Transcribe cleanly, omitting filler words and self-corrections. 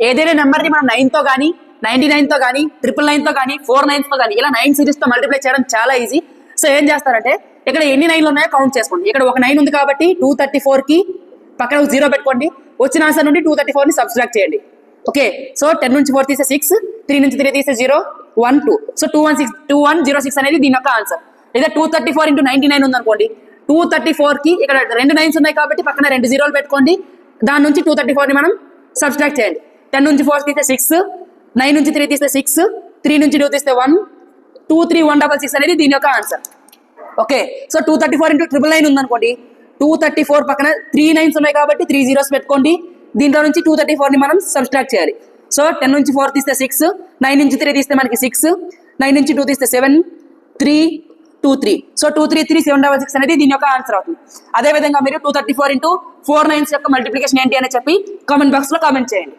ఏదైనా నెంబర్ని మనం 9తో కానీ 99తో కానీ 999తో కానీ 49తో కానీ ఇలా 9 సిరీస్తో మల్టిప్లై చేయడం చాలా ఈజీ. సో ఏం చేస్తారంటే ఇక్కడ ఎన్ని 9లు ఉన్నాయో కౌంట్ చేసుకోండి. ఇక్కడ ఒక 9 ఉంది కాబట్టి 234కి పక్కన ఒక 0 పెట్టుకోండి. వచ్చిన ఆన్సర్ నుండి 234ని సబ్స్ట్రాక్ట్ చేయండి. ఓకే, సో 10 నుంచి 4 తీస్తే 6, 3 నుంచి 3 తీస్తే 0, 1, 2. సో 2106 అనేది దీని యొక్క ఆన్సర్. లేదా 234 into 99 ఉందనుకోండి, 234కి ఇక్కడ 2 9s ఉన్నాయి కాబట్టి పక్కన 2 0లు పెట్టుకోండి. దాని నుంచి 234ని మనం సబ్స్ట్రాక్ట్ చేయండి. 10 నుంచి 4 తీస్తే 6, 9 నుంచి 3 తీస్తే 6, 3 నుంచి 2 తీస్తే 1, 2, 3, 166 అనేది దీని యొక్క ఆన్సర్. ఓకే, సో 234 into 999 ఉందనుకోండి, 234 పక్కన 3 9s ఉన్నాయి కాబట్టి 3 0s పెట్టుకోండి. దీంట్లో నుంచి 234ని మనం సబ్స్ట్రాక్ట్ చేయాలి. సో 10 నుంచి 4 తీస్తే 6, 9 నుంచి 3 తీస్తే మనకి 6, 9 నుంచి 2 తీస్తే 7, 3, 2, 3. సో 233 766 అనేది దీని యొక్క ఆన్సర్ అవుతుంది. అదేవిధంగా మీరు 234 into 4 9s యొక్క మల్టిప్లికేషన్ ఏంటి అని చెప్పి కామెంట్ బాక్స్లో కామెంట్ చేయండి.